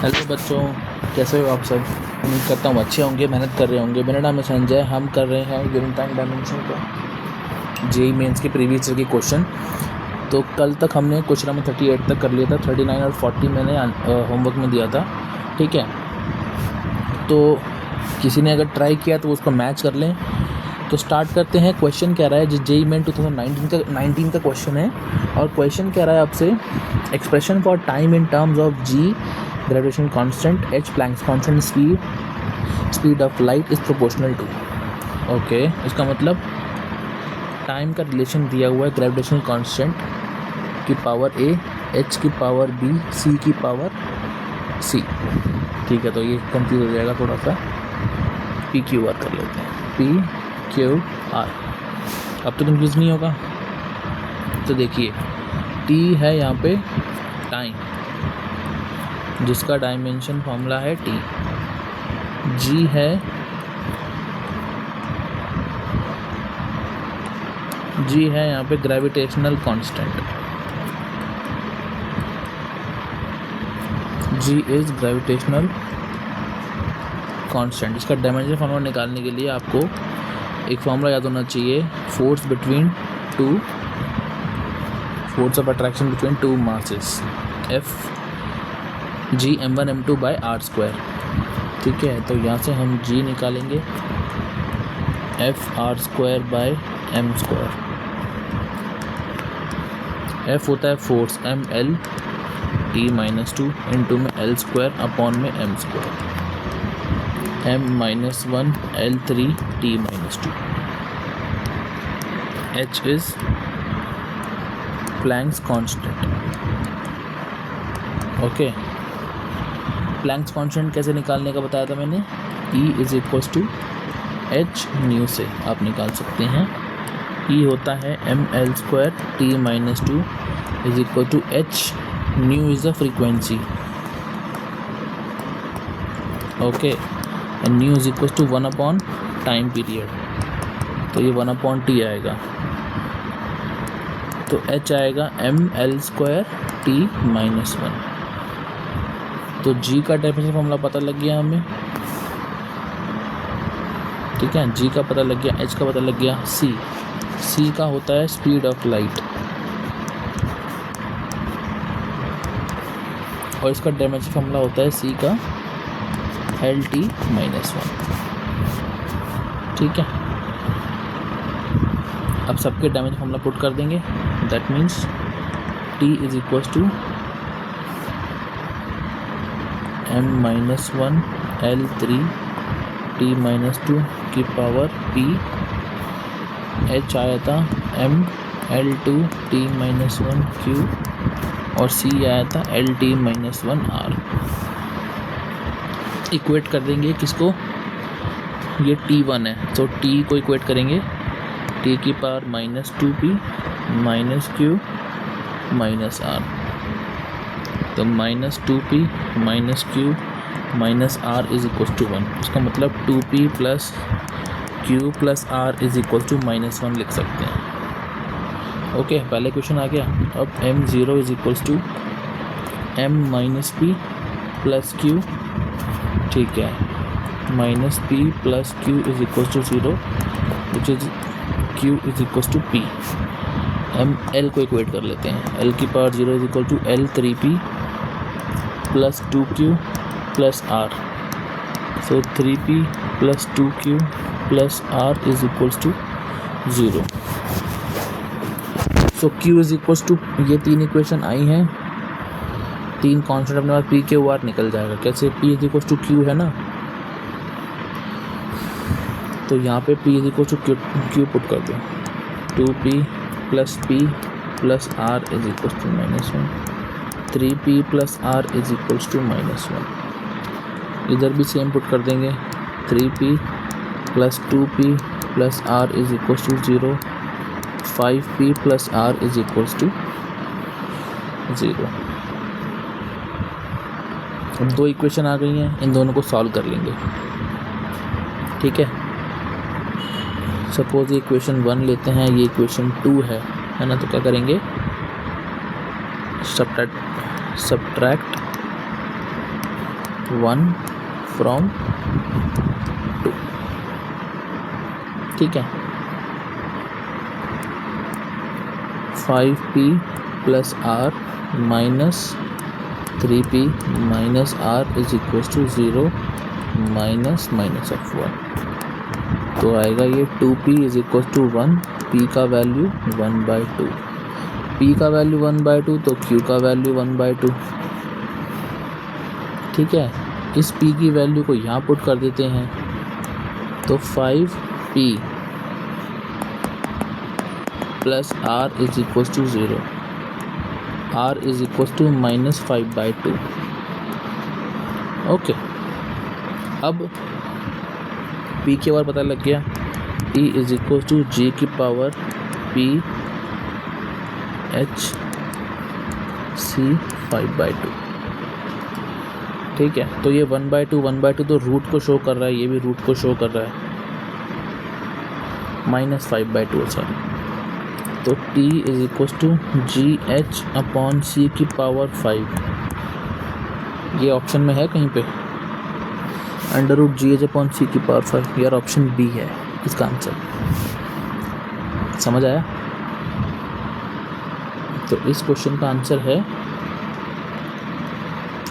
Hello बच्चों, कैसे हो आप सब। उम्मीद करता हूँ अच्छे होंगे, मेहनत कर रहे होंगे। मेरा नाम है संजय। हम कर रहे हैं यूनिट टाइम डायमेंशन का जेईई मेंस के प्रीवियस ईयर के क्वेश्चन। तो कल तक हमने क्वेश्चन नंबर 38 तक कर लिया था। 39 और 40 मैंने होमवर्क में दिया था, ठीक है। तो किसी ने अगर ट्राई किया तो उसको मैच कर लें। तो स्टार्ट करते हैं। क्वेश्चन कह रहा है, जेईई मेन 2019 का क्वेश्चन है। और क्वेश्चन कह रहा है आपसे, expression for time in terms of G gravitational constant, h Planck's constant, speed of light is proportional to. Okay, इसका मतलब टाइम का रिलेशन दिया हुआ है ग्रेविटेशनल कांस्टेंट की पावर a, h की पावर b, c की पावर c। ठीक है, तो ये कंफ्यूज हो जाएगा थोड़ा सा। p q r कर लेते हैं, p q r। अब तो कंफ्यूज नहीं होगा। तो देखिए, t है यहाँ पे टाइम, जिसका डायमेंशन फॉर्मूला है t। g है यहाँ पे gravitational constant. g is gravitational constant. इसका डायमेंशन फॉर्मूला निकालने के लिए आपको एक फॉर्मूला याद होना चाहिए, force of attraction between two masses, F g m1 m2 by r square. ठीक है, तो यहाँ से हम g निकालेंगे, F r square by m square. F होता है force, m l t-2 into में l स्क्वायर अपॉन में m square, m-1 l3 t-2। h is Planck's constant. Okay, Planck's constant कैसे निकालने का बताया था मैंने। E is equals to h nu से आप निकाल सकते हैं। E होता है ml square t-2 is equal to h। Nu is the frequency, okay, and nu is equals to 1 upon time period. तो ये 1 अपॉन t आएगा, तो h आएगा ml स्क्वायर t-1। तो g का डेफिनेशन फॉर्मूला पता लग गया हमें, ठीक है। g का पता लग गया, h का पता लग गया, c का होता है स्पीड ऑफ लाइट, और इसका डायमेंशन फॉर्मूला होता है c का LT-1। ठीक है, अब सबके डायमेंशन फॉर्मूला पुट कर देंगे। That means t is equals to m-1 l3 t-2 की पावर p। h आया था m l2 t-1 q, और c आया था LT-1 r। इक्वेट कर देंगे किसको, ये t1 है तो t को इक्वेट करेंगे t की पावर -2p -q -r। तो -2p -q -r is equal to 1। इसका मतलब 2p plus q plus r is equal to -1 लिख सकते हैं। ओके, पहले क्वेश्चन आ गया। अब m0 is equals to m-p plus q, ठीक है, -p plus q is equals to 0, which is q is equals to p। हम l को इक्वेट कर लेते हैं, l की power 0 is equal to l3p plus 2q plus r। So 3p plus 2q plus r is equals to 0। So q is equals to, ये तीन equation आई हैं, तीन कॉन्स्टेंट अपने पास p q r निकल जाएगा। कैसे, p is equals to q है ना, तो यहाँ पे p is equals to q put कर दो। 2p plus p plus r is equals to -1, 3p plus r is equals to -1। इधर भी सेम पुट कर देंगे, 3p plus 2p plus r is equals to 0, 5p plus r is equals to 0। अब दो equation आ गई हैं, इन दोनों को सॉल्व कर लेंगे। ठीक है, सपोज ये इक्वेशन 1 लेते हैं, ये इक्वेशन 2 है ना। तो क्या करेंगे, सब्ट्रैक्ट 1 फ्रॉम 2, ठीक है। 5p plus r minus 3p minus r is equal to 0 minus minus of 1, तो आएगा ये 2p is equal to 1, p का वैल्यू 1/2, p का वैल्यू 1/2 तो q का वैल्यू 1/2, ठीक है। इस p की वैल्यू को यहाँ पुट कर देते हैं, तो 5p plus r is equal to 0, r is equal to -5/2, okay. अब p के बार पता लग गया, e is equal to g की पावर p h c 5/2, ठीक है। तो ये 1/2 तो रूट को शो कर रहा है, ये भी रूट को शो कर रहा है, -5/2 सॉरी। तो t is equal to G H upon C की पावर 5, ये ऑप्शन में है कहीं पे, √GH अपॉन सी की पावर 5, यार ऑप्शन बी है इसका आंसर, समझ आया। तो इस क्वेश्चन का आंसर है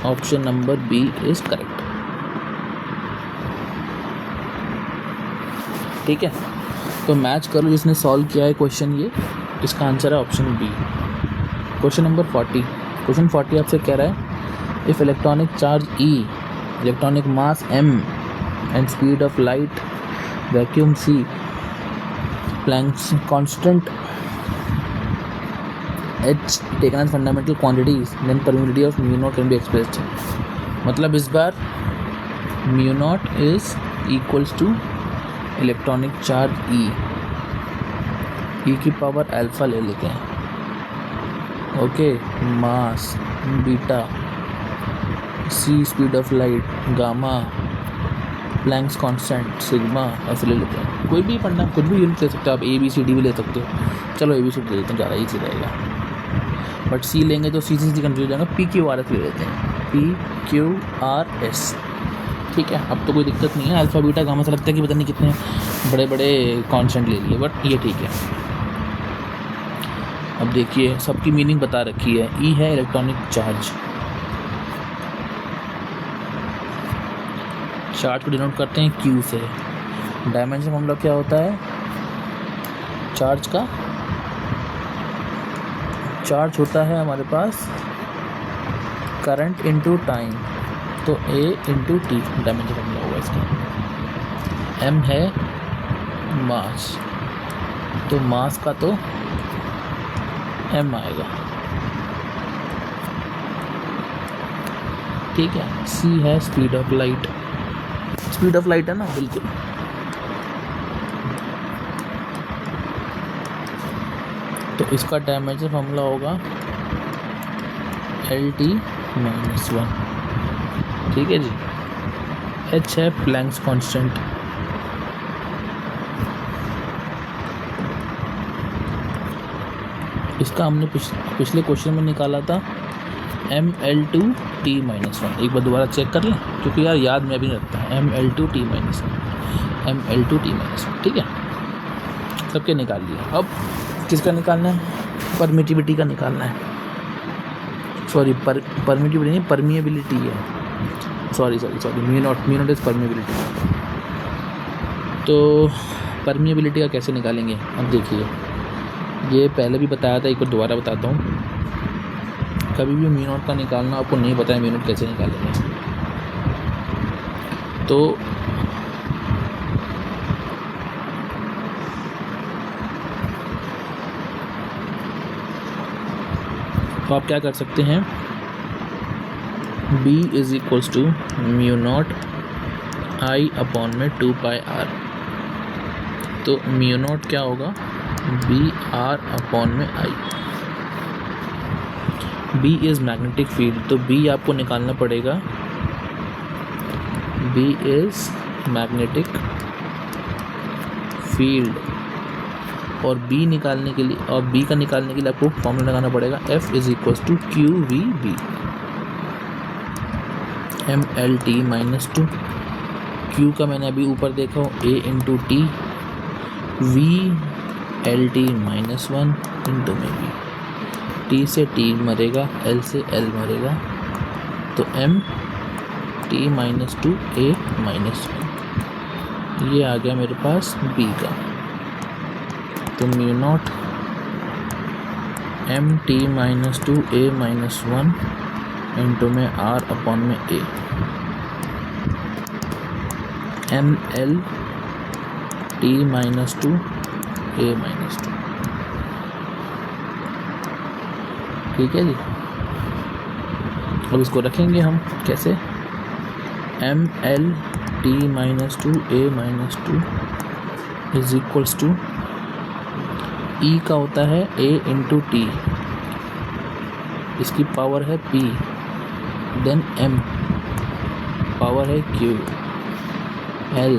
option number B is correct, ठीक है। तो मैच करो जिसने सॉल्व किया है क्वेश्चन, ये इसका आंसर है option B. Question number 40, question 40 आपसे कह रहा है if electronic charge E, electronic mass m and speed of light vacuum C, Planck's constant h taken as fundamental quantities, then permittivity of mu naught can be expressed। मतलब इस बार mu naught is equals to electronic charge E की power alpha ले लेते हैं, okay, mass beta, C speed of light gamma, Planck's constant sigma, ऐसे ले लेते हैं। कोई भी पढ़ना, कुछ भी यूनिट ले सकते हो आप, ABCD भी ले सकते हो, चलो ABCD ले लेते हैं, ज़्यादा ईजी रहेगा। बट C लेंगे तो C से कंफ्यूज हो जाएगा, PQRS ले लेते हैं, PQRS, ठीक है। अब तो कोई दिक्कत नहीं है, अल्फ़ा बीटा गामा से लगता है कि पता नहीं कितने बड़े बड़े कांस्टेंट ले लिए, बट ये ठीक है। अब देखिए सबकी मीनिंग बता रखी है, E है इलेक्ट्रॉनिक चार्ज, चार्ज को डिनोट करते हैं Q से। डायमेंशन फॉर्मूला क्या होता है चार्ज का, चार्ज होता है हमारे पास करंट इनटू टाइम, तो A into T dimension formula होगा इसका। M है मास, तो मास का तो M आएगा, ठीक है। C है speed of light, speed of light है ना, बिल्कुल। तो इसका डायमेंशन फॉर्मूला होगा LT-1, ठीक है जी। H है प्लैंक्स कांस्टेंट, इसका हमने पिछले क्वेश्चन में निकाला था ML2T-1, एक बार दोबारा चेक कर लें क्योंकि यार याद में अभी नहीं रखता, ML2T-1, ML2T-1, ठीक है। सबके निकाल लिया, अब किसका निकालना है, परमिटिविटी का निकालना है, सॉरी परमिटिविटी नहीं, परमिएबिलिटी है, sorry mu naught is permeability. तो परमिएबिलिटी का कैसे निकालेंगे, अब देखिए ये पहले भी बताया था, एक बार दोबारा बताता हूँ। कभी भी म्यू नॉट का निकालना आपको नहीं पता है, म्यू नॉट कैसे निकालेंगे, तो आप क्या कर सकते हैं, B is equals to mu naught I upon में 2πr, तो म्यू नॉट क्या होगा BR अपॉन में I। B is magnetic field, तो B आपको निकालना पड़ेगा, B इज़ मैग्नेटिक फील्ड, और B निकालने के लिए, और B का निकालने के लिए आपको फॉर्मूला लगाना पड़ेगा F is equal to QVB, M L T minus 2, Q का मैंने अभी ऊपर देखा हो A into T, V L T minus 1 into में वी, टी से टी मरेगा, एल से एल मरेगा, तो M T minus 2 A minus 1, ये आ गया मेरे पास बी का। तो mu naught M T minus 2 A minus 1 into में आर अपॉन में ए, M L T minus 2 A minus 2। ठीक है जी। अब इसको रखेंगे हम कैसे, M L T minus 2 A minus 2 is equals to, E का होता है ए इंटू टी, इसकी पावर है पी, देन एम पावर है Q, L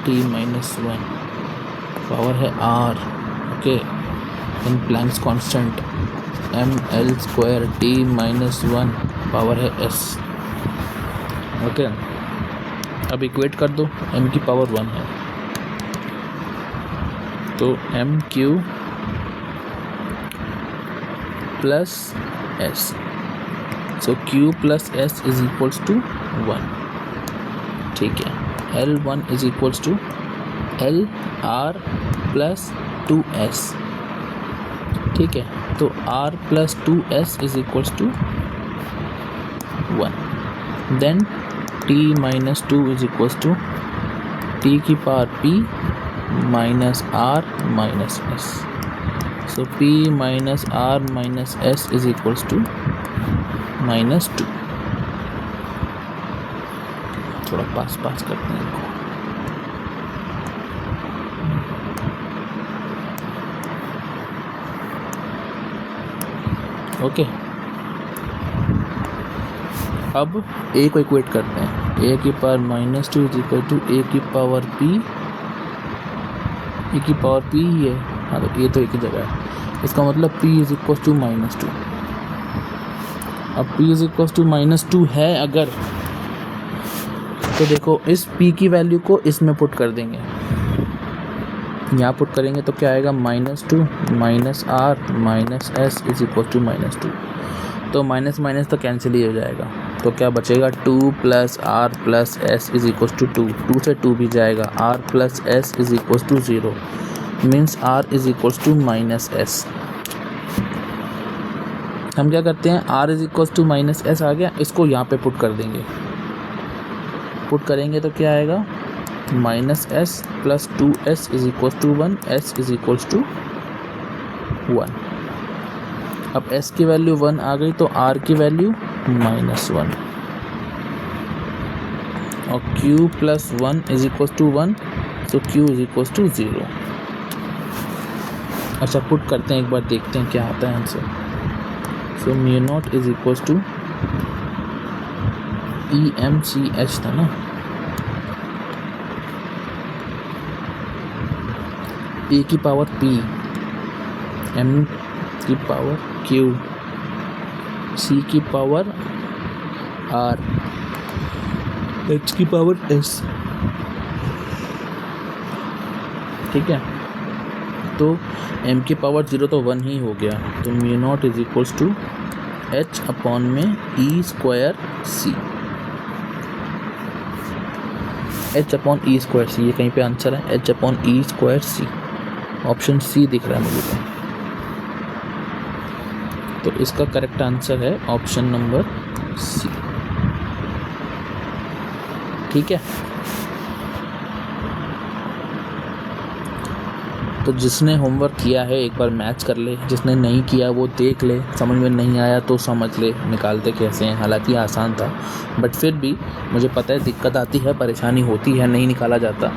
T minus 1 power है R, okay, then Planck's constant M L square T minus 1 power है S, okay. अब equate कर दो, m की पावर 1 है, तो M Q plus S, so Q plus S is equals to 1। ठीक है, L1 is equals to L R plus 2s। ठीक है, तो r प्लस 2s is equals to 1, then t minus 2 is equals to t की power p minus r minus s, so p minus r minus s is equals to -2। थोड़ा पास करते हैं इनको, okay. अब a को इक्वेट करते हैं, a की power -2 is equal to a की पावर p, e की पावर p ही है, हाँ तो ये तो एक ही जगह है, इसका मतलब p इज इक्वल टू -2। अब p इज इक्वल टू -2 है अगर, तो देखो इस p की वैल्यू को इसमें पुट कर देंगे, यहाँ पुट करेंगे तो क्या आएगा, -2 minus R minus S is equal to -2, तो माइनस माइनस तो कैंसिल ही हो जाएगा, तो क्या बचेगा 2 plus R plus S is equal to 2, 2 से 2 भी जाएगा, R plus S is equal to 0, means R is equal to minus S. हम क्या करते हैं, R is equal to minus S आ गया, इसको यहाँ पे पुट कर देंगे, पुट करेंगे तो क्या आएगा, minus S plus 2s is equal to 1, s is equal to 1। अब s की वैल्यू 1 आ गई तो r की वैल्यू -1, और q plus 1 is equal to 1, तो q इज इक्वल टू 0। अच्छा पुट करते हैं एक बार, देखते हैं क्या आता है answer. So mu naught is equal to EMCH था ना, a की पावर p, m की पावर q, c की पावर r, h की पावर s। ठीक है, तो m की पावर 0 तो 1 ही हो गया, तो mu naught is equals to h upon में e square c, h upon e square c, ये कहीं पे आंसर है, h upon e square c, option सी दिख रहा है मुझे तो इसका करेक्ट आंसर है ऑप्शन नंबर सी। ठीक है, तो जिसने होमवर्क किया है एक बार मैच कर ले, जिसने नहीं किया वो देख ले, समझ में नहीं आया तो समझ ले निकालते कैसे हैं। हालांकि आसान था बट फिर भी मुझे पता है दिक्कत आती है, परेशानी होती है, नहीं निकाला जाता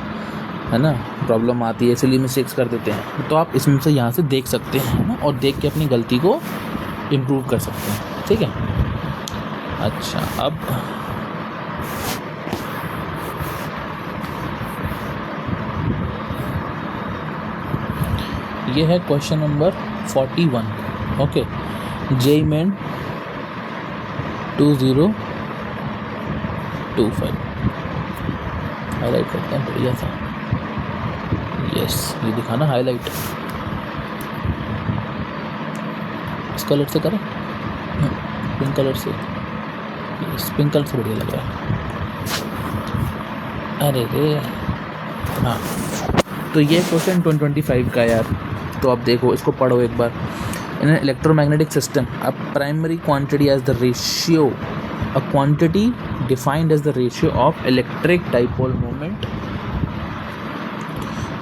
है ना, प्रॉब्लम आती है, इसलिए मिस्टेक्स कर देते हैं। तो आप इसमें से यहाँ से देख सकते हैं ना, और देख के अपनी गलती को इम्प्रूव कर सकते हैं। ठीक है, अच्छा अब ये है question number 41। Okay, JEE main 20 25 highlight करते हैं बढ़िया सा। यस, ये दिखाना हाईलाइट इस कलर से करें, पिंक कलर से। यस, पिंक कलर से बढ़िया लग रहा है। अरे रे हाँ, तो ये क्वेश्चन 2025 का यार। तो आप देखो, इसको पढ़ो एक बार। In electromagnetic system a primary quantity as the ratio, a quantity defined as the ratio of electric dipole moment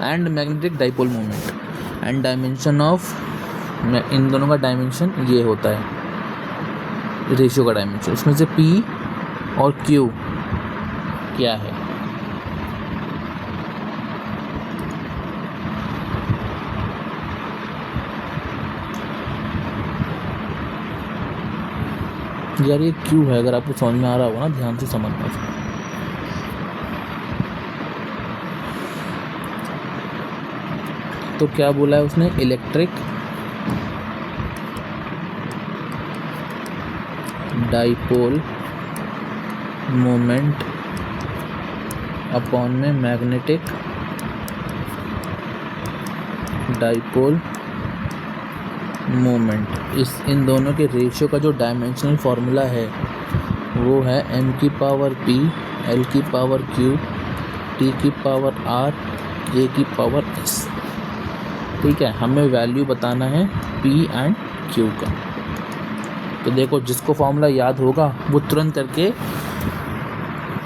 and magnetic dipole moment and dimension of, इन दोनों का डायमेंशन ये होता है, रेशियो का डायमेंशन। इसमें से P और Q क्या है? यार ये Q है, अगर आपको समझ में आ रहा होगा ना, ध्यान से समझना। तो क्या बोला है उसने? इलेक्ट्रिक डाइपोल मोमेंट अपॉन में मैग्नेटिक डाइपोल मोमेंट, इन दोनों के रेशियो का जो डायमेंशनल फार्मूला है वो है m की पावर p, l की पावर q, t की पावर r, a की पावर s। ठीक है, हमें वैल्यू बताना है p एंड q का। तो देखो, जिसको फार्मूला याद होगा वो तुरंत करके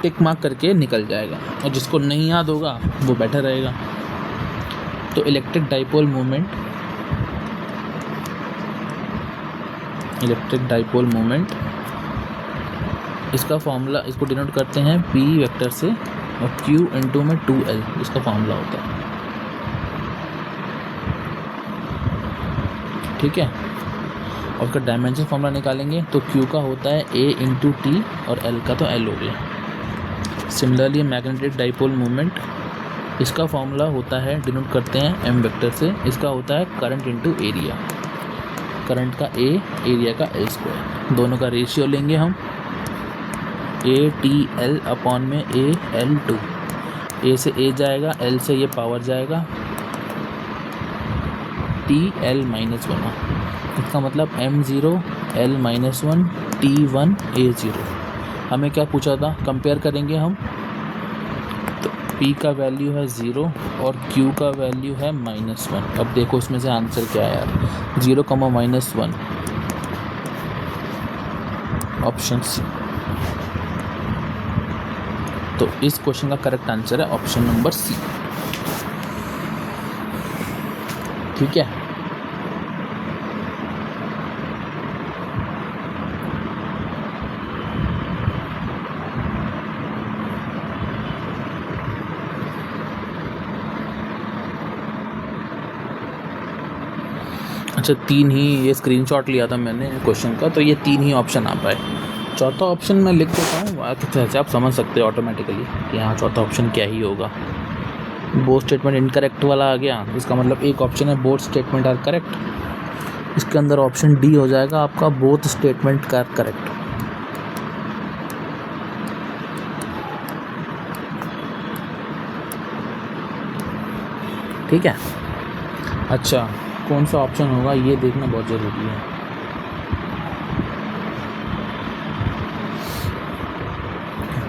टिक मार्क करके निकल जाएगा, और जिसको नहीं याद होगा वो बैठा रहेगा। तो इलेक्ट्रिक डाइपोल मोमेंट, इसका फार्मूला, इसको डिनोट करते हैं p वेक्टर से, और q इंटू में 2l इसका फार्मूला होता है। ठीक है, और उसका डायमेंशन फार्मूला निकालेंगे तो q का होता है a इंटू टी, और l का तो l हो गया। सिमिलरली मैग्नेटिक डाइपोल मोमेंट, इसका फार्मूला होता है, डिनोट करते हैं m वेक्टर से, इसका होता है करंट इंटू एरिया, करंट का a, एरिया का l स्क्वायर। दोनों का रेशियो लेंगे हम, ATL अपॉन में AL2, a से a जाएगा, l से ये पावर जाएगा, TL -1। इसका मतलब M0 L -1 T1 A0। हमें क्या पूछा था? कंपेयर करेंगे हम, तो P का वैल्यू है 0 और Q का वैल्यू है -1। अब देखो इसमें से आंसर क्या है यार, 0, -1, ऑप्शन सी। तो इस क्वेश्चन का करेक्ट आंसर है ऑप्शन नंबर सी। ठीक है, अच्छा 3 ही ये स्क्रीनशॉट लिया था मैंने क्वेश्चन का, तो ये 3 ही ऑप्शन आ पाए। चौथा ऑप्शन मैं लिख देता हूँ, अच्छा आप समझ सकते हो ऑटोमेटिकली कि हाँ चौथा ऑप्शन क्या ही होगा। बोथ स्टेटमेंट इनकरेक्ट वाला आ गया, इसका मतलब एक ऑप्शन है बोथ स्टेटमेंट आर करेक्ट। इसके अंदर ऑप्शन डी हो जाएगा आपका बोथ स्टेटमेंट का करेक्ट। ठीक है, अच्छा कौन सा ऑप्शन होगा ये देखना बहुत ज़रूरी है।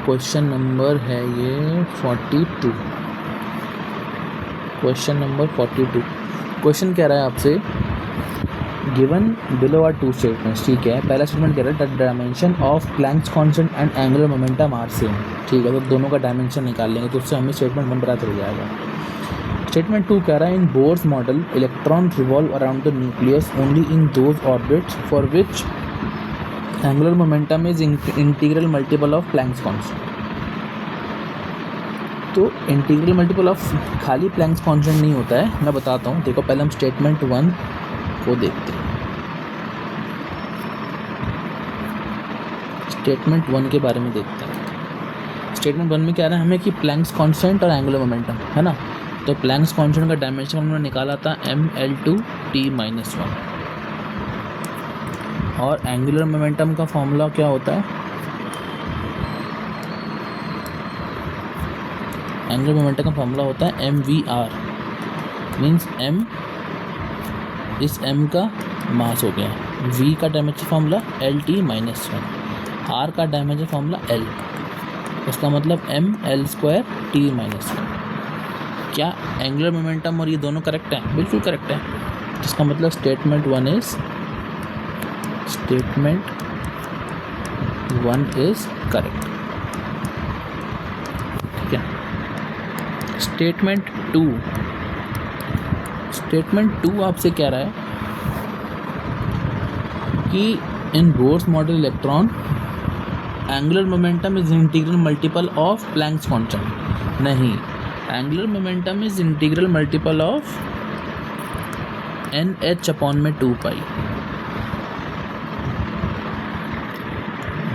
क्वेश्चन नंबर है ये 42, क्वेश्चन नंबर 42। क्वेश्चन कह रहा है आपसे, गिवन बिलो आर 2 स्टेटमेंट्स। ठीक है, पहला स्टेटमेंट कह रहा है the dimension of Planck's constant and angular momentum are same. ठीक है, तो दोनों का डायमेंशन निकाल लेंगे तो उससे हमें स्टेटमेंट 1 पता चल जाएगा। स्टेटमेंट 2 कह रहा है in Bohr's model electron revolve around the nucleus only in those orbits for which angular momentum is integral multiple of Planck's constant. तो इंटीग्रल मल्टीपल ऑफ खाली प्लैंक्स कांस्टेंट नहीं होता है, मैं बताता हूँ। देखो पहले हम स्टेटमेंट 1 को देखते हैं। स्टेटमेंट 1 के बारे में देखते हैं। स्टेटमेंट 1 में क्या रहा है हमें कि प्लैंक्स कांस्टेंट और एंगुलर मोमेंटम है ना, तो प्लैंक्स कांस्टेंट का डायमेंशन हमने निकाला था mL2T-1 और एंगुलर मोमेंटम का फॉर्मूला क्या होता है एंगुलर मोमेंटम का फॉर्मूला होता है mvr, मीन्स m, इस m का मास हो गया, v का dimension formula lt minus 1, r का डायमेंशन फॉर्मूला l, उसका मतलब ml² t माइनस 1। क्या एंगुलर मोमेंटम और ये दोनों करेक्ट है? बिल्कुल करेक्ट है। इसका मतलब स्टेटमेंट 1 इज करेक्ट। ठीक है। स्टेटमेंट 2 आपसे कह रहा है कि in Bohr's model electron angular momentum is integral multiple of Planck's constant. नहीं, angular momentum is integral multiple of nh/2π।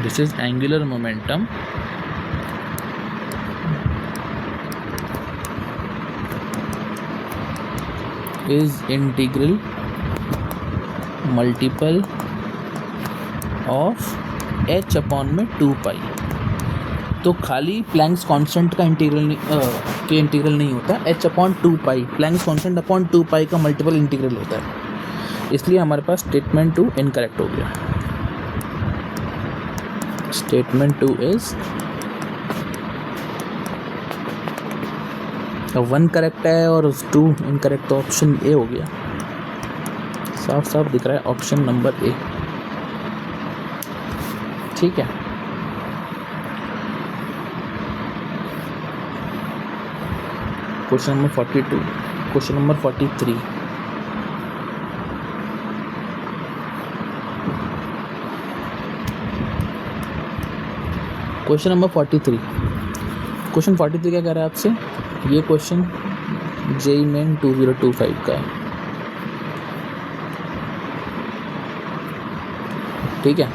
This is angular momentum is integral multiple of h/2π। तो खाली प्लैंक्स कांस्टेंट का integral नहीं होता, h/2π Planck's constant upon 2π का multiple integral होता है। इसलिए हमारे पास स्टेटमेंट 2 इनकरेक्ट हो गया। स्टेटमेंट 2 इज 1 करेक्ट है और 2 इनकरेक्ट, तो ऑप्शन ए हो गया। साफ साफ दिख रहा है ऑप्शन नंबर ए। ठीक है। Question number 42, question number 43। Question number 43। Question 43 क्या कह रहा है आपसे? ये क्वेश्चन जेईई मेन 2025 का है। ठीक है।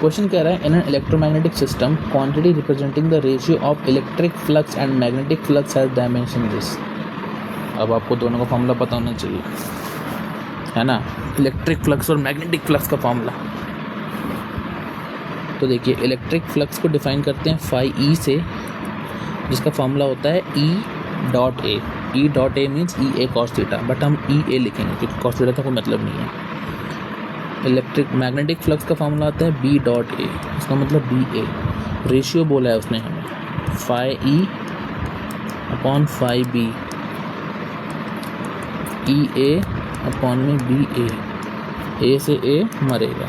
क्वेश्चन कह रहा है in an electromagnetic system quantity representing the ratio of electric flux and magnetic flux has dimension this. अब आपको दोनों का फॉर्मूला पता होना चाहिए, है ना, इलेक्ट्रिक फ्लक्स और मैग्नेटिक फ्लक्स का फॉर्मूला। तो देखिए, इलेक्ट्रिक फ्लक्स को डिफाइन करते हैं फाई ई से, जिसका फॉर्मूला होता है E.A। E.A means EA cos theta, but हम EA लिखेंगे क्योंकि cos थीटा का कोई मतलब नहीं है। इलेक्ट्रिक मैग्नेटिक फ्लक्स का फॉर्मूला आता है B.A, इसका मतलब BA। रेशियो बोला है उसने हमें, phi E upon phi B, EA upon में BA, A से A मरेगा,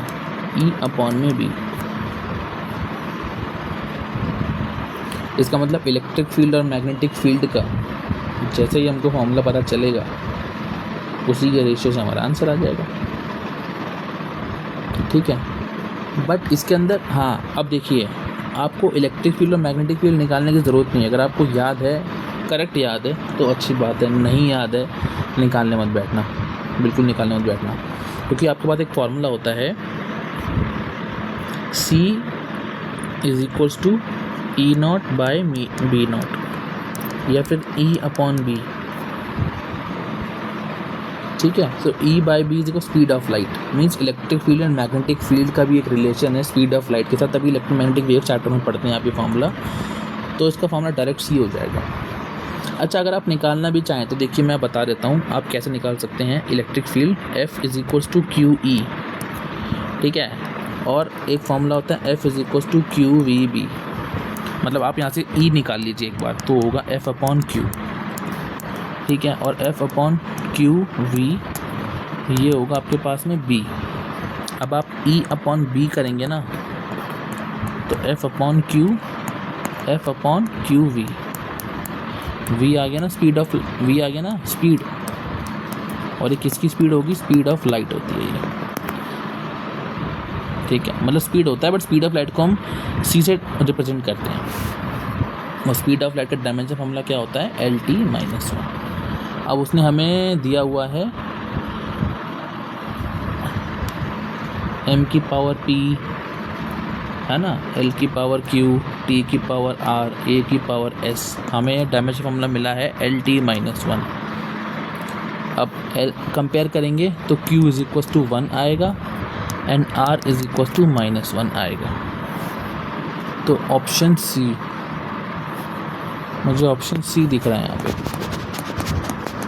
E अपॉन में B। इसका मतलब इलेक्ट्रिक फील्ड और मैग्नेटिक फील्ड का जैसे ही हमको फॉर्मूला पता चलेगा, उसी के रेशियो से हमारा आंसर आ जाएगा। ठीक है। बट इसके अंदर, हाँ, अब देखिए, आपको इलेक्ट्रिक फील्ड और मैग्नेटिक फील्ड निकालने की ज़रूरत नहीं है। अगर आपको याद है, करेक्ट याद है, तो अच्छी बात है। नहीं याद है, निकालने मत बैठना, बिल्कुल निकालने मत बैठना, क्योंकि आपके पास एक फार्मूला होता है C = E0/B0 या फिर E/B। ठीक है। सो E/B is speed of light, means electric field and magnetic field का भी एक रिलेशन है स्पीड ऑफ लाइट के साथ। तभी इलेक्ट्रोमैग्नेटिक वेव चैप्टर में पढ़ते हैं आप ये फार्मूला, तो इसका फार्मूला डायरेक्ट C हो जाएगा। अच्छा, अगर आप निकालना भी चाहें तो देखिए मैं बता देता हूँ आप कैसे निकाल सकते हैं। इलेक्ट्रिक फील्ड F = QE, ठीक है, और एक फार्मूला होता है F = QVB। मतलब आप यहाँ से E निकाल लीजिए एक बार, तो होगा F/Q। ठीक है, और F/QV ये होगा आपके पास में B। अब आप E/B करेंगे ना, तो F/QV, V आ गया ना, स्पीड ऑफ V आ गया ना, स्पीड। और ये किसकी स्पीड होगी? स्पीड ऑफ लाइट होती है ये। ठीक है, मतलब स्पीड होता है, बट स्पीड ऑफ लाइट को हम C से रिप्रेजेंट करते हैं। और स्पीड ऑफ लाइट का डायमेंशन फॉर्मूला क्या होता है? LT-1। अब उसने हमें दिया हुआ है m⁻p, है ना, L⁻Q, T⁻R, A⁻S। हमें डायमेंशन फॉर्मूला मिला है LT-1। अब कंपेयर करेंगे तो Q = 1 आएगा एंड R = -1 आएगा। तो ऑप्शन C मुझे ऑप्शन सी दिख रहा है यहाँ पे।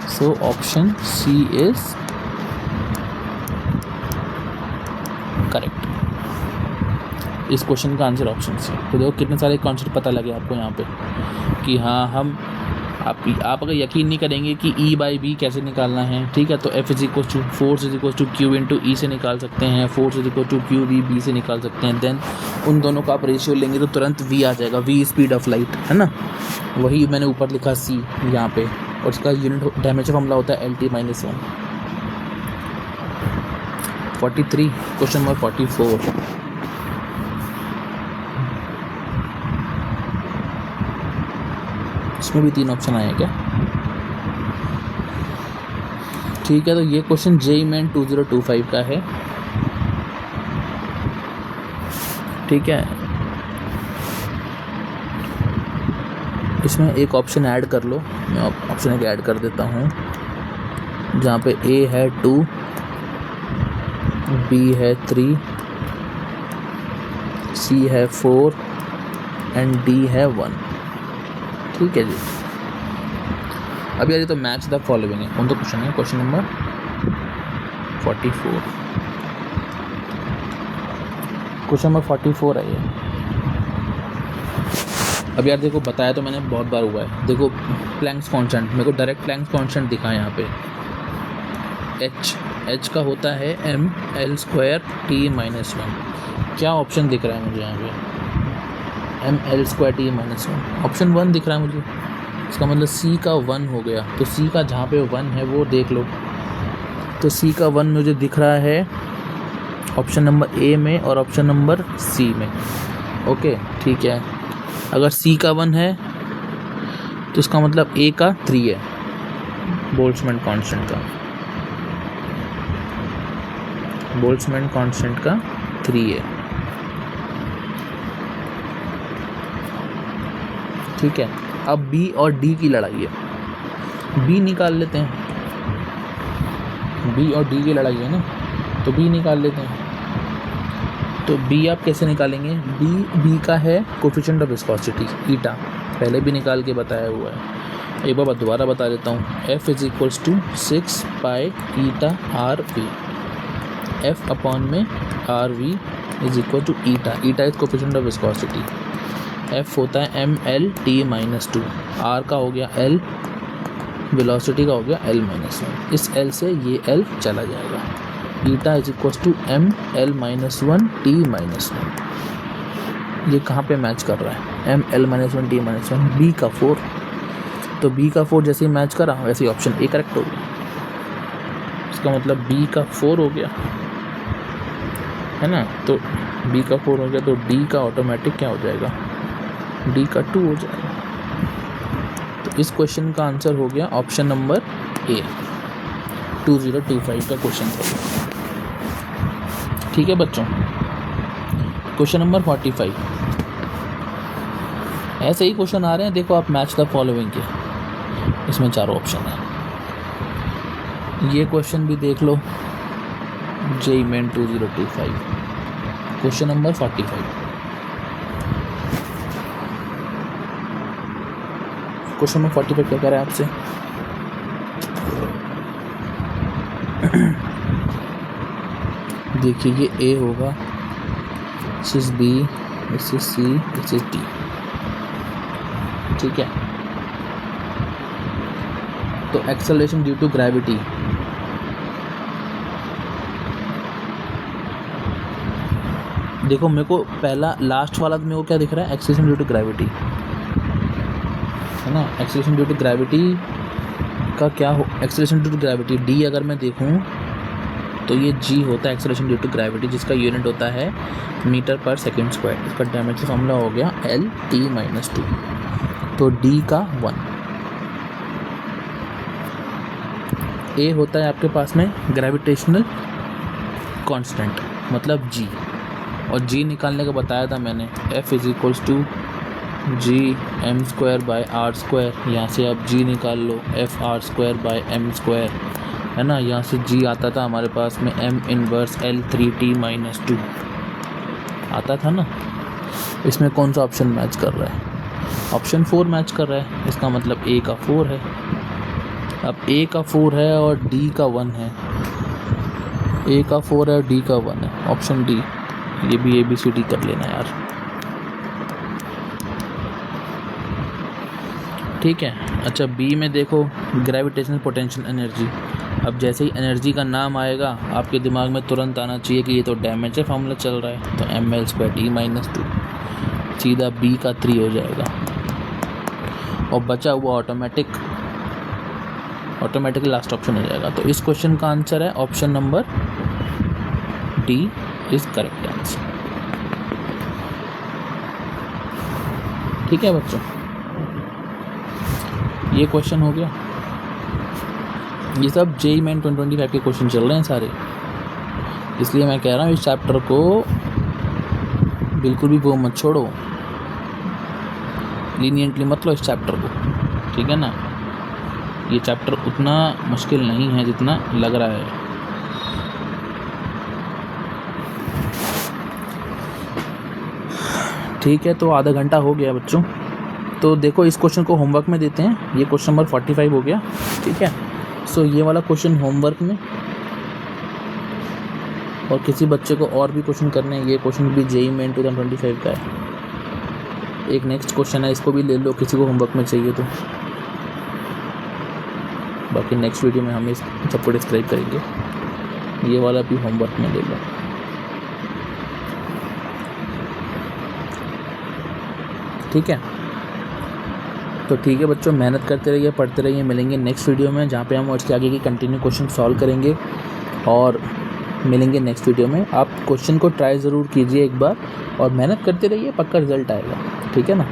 So option C is correct. इस क्वेश्चन का आंसर ऑप्शन सी। तो देखो कितने सारे कॉन्सेप्ट पता लगे आपको यहाँ पे कि हाँ हम आप अगर यकीन नहीं करेंगे कि E बाई बी कैसे निकालना है, ठीक है, तो F is equal to force is equal to q into e से निकाल सकते हैं, force is equal to q v b से निकाल सकते हैं। देन उन दोनों का आप रेशियो लेंगे तो तुरंत V आ जाएगा, V स्पीड ऑफ लाइट, है ना। वही मैंने ऊपर लिखा C यहाँ पे, और इसका यूनिट डायमेंशन फॉर्मूला होता है LT-1। 43 question number 44। इसमें भी 3 ऑप्शन आए हैं क्या? ठीक है, तो ये क्वेश्चन JEE मेन 2025 का है, ठीक है। इसमें एक ऑप्शन ऐड कर लो, मैं ऑप्शन एक ऐड कर देता हूँ, जहाँ पे A है 2, B है 3, C है 4 एंड D है 1। ठीक है जी। अब यार ये तो मैच द फॉलोइंग है, कौन तो क्वेश्चन है? Question number 44। क्वेश्चन नंबर 44 है ये। अब यार देखो, बताया तो मैंने बहुत बार हुआ है। देखो प्लैंक्स कांस्टेंट, मेरे को डायरेक्ट प्लैंक्स कांस्टेंट दिखा है यहाँ पे। H का होता है mL²T-1। क्या ऑप्शन दिख रहा है मुझे यहाँ पे? mL²T-1। ऑप्शन 1 दिख रहा है मुझे, इसका मतलब C का 1 हो गया। तो C का जहाँ पे 1 है वो देख लो। तो C का 1 मुझे दिख रहा है ऑप्शन नंबर A में और ऑप्शन नंबर C में। ओके ठीक है, अगर C का 1 है तो इसका मतलब A का 3 है, बोल्ट्जमैन कांस्टेंट का। बोल्ट्जमैन कांस्टेंट का 3 है, ठीक है। अब B और D की लड़ाई है, B निकाल लेते हैं। B और D की लड़ाई है ना, तो B निकाल लेते हैं। तो B आप कैसे निकालेंगे? B का है कोफिशिएंट ऑफ विस्कोसिटी ईटा, पहले भी निकाल के बताया हुआ है, एक बार दोबारा बता देता हूँ। F is equals to 6 pi eta r v. F upon में r v is equal to eta. Eta is coefficient of viscosity. F होता है mL-T-2। R का हो गया L, वेलोसिटी का हो गया L-1। इस L से ये L चला जाएगा। Eta is equal to mL-1T-1। ये कहाँ पे मैच कर रहा है? mL-1T-1। B का 4, तो B का 4 जैसे ही मैच करा वैसे ही ऑप्शन A करेक्ट हो गया। इसका मतलब B का 4 हो गया, है ना। तो B का 4 हो गया, तो D का ऑटोमेटिक क्या हो जाएगा? D का 2 हो जाएगा। तो इस क्वेश्चन का आंसर हो गया ऑप्शन नंबर A, 2025 का क्वेश्चन था। ठीक है बच्चों, क्वेश्चन नंबर 45। ऐसे ही क्वेश्चन आ रहे हैं, देखो आप मैच द फॉलोइंग के, इसमें 4 ऑप्शन है। ये क्वेश्चन भी देख लो, JEE main 2025, question number 45। Question number 45 क्या कह रहा है आपसे? देखिए ये A होगा, this is B, this is C, this is D। ठीक है, तो एक्सेलरेशन ड्यू टू ग्रेविटी, देखो मेरे को पहला लास्ट वाला मेरे को क्या दिख रहा है? एक्सेलरेशन ड्यू टू ग्रेविटी, है ना। एक्सेलरेशन ड्यू टू ग्रेविटी का क्या हो? Acceleration due to gravity D अगर मैं देखूं तो ये G होता है एक्सेलरेशन ड्यू टू ग्रेविटी, जिसका यूनिट होता है मीटर पर सेकेंड स्क्वायर। इसका डायमेंशन फॉर्मूला हो गया L-T-2। तो D का 1। A होता है आपके पास में ग्रेविटेशनल कांस्टेंट, मतलब G, और G निकालने का बताया था मैंने। F is equals to G(m²/r²). यहाँ से आप G निकाल लो, F(r²/m²), है ना। यहाँ से G आता था हमारे पास में m−L(3t-2) आता था ना। इसमें कौन सा ऑप्शन मैच कर रहा है? ऑप्शन 4 मैच कर रहा है, इसका मतलब ए का 4 है। अब ए का 4 है और डी का 1 है, ए का 4 है और डी का 1 है, ऑप्शन डी। ये भी ABCD कर लेना यार, ठीक है। अच्छा, बी में देखो ग्रेविटेशनल पोटेंशियल एनर्जी। अब जैसे ही एनर्जी का नाम आएगा आपके दिमाग में तुरंत आना चाहिए कि ये तो डैमेज है फॉर्मूला चल रहा है, तो mL/T-2 सीधा बी का 3 हो जाएगा। और बचा हुआ ऑटोमेटिकली लास्ट ऑप्शन हो जाएगा। तो इस क्वेश्चन का आंसर है option number D is correct answer. ठीक है बच्चों, ये क्वेश्चन हो गया। ये सब JEE मेन 2025 के क्वेश्चन चल रहे हैं सारे, इसलिए मैं कह रहा हूँ इस चैप्टर को बिल्कुल भी वो मत छोड़ो, लीनियंटली मत लो इस चैप्टर को, ठीक है ना। ये चैप्टर उतना मुश्किल नहीं है जितना लग रहा है। ठीक है, तो आधा घंटा हो गया बच्चों। तो देखो इस क्वेश्चन को होमवर्क में देते हैं, ये क्वेश्चन नंबर 45 हो गया, ठीक है। सो ये वाला क्वेश्चन होमवर्क में, और किसी बच्चे को और भी क्वेश्चन करने हैं, ये क्वेश्चन भी JEE मेन 2025 का है। एक नेक्स्ट क्वेश्चन है, इसको भी ले लो किसी को होमवर्क में चाहिए तो। बाकी नेक्स्ट वीडियो में हम इस सबको डिस्क्राइब करेंगे, ये वाला भी होमवर्क में ले लो, ठीक है। तो ठीक है बच्चों, मेहनत करते रहिए, पढ़ते रहिए। मिलेंगे नेक्स्ट वीडियो में जहाँ पे हम उसके आगे की कंटिन्यू क्वेश्चन सॉल्व करेंगे, और मिलेंगे नेक्स्ट वीडियो में। आप क्वेश्चन को ट्राई ज़रूर कीजिए एक बार, और मेहनत करते रहिए, पक्का रिजल्ट आएगा, ठीक है ना।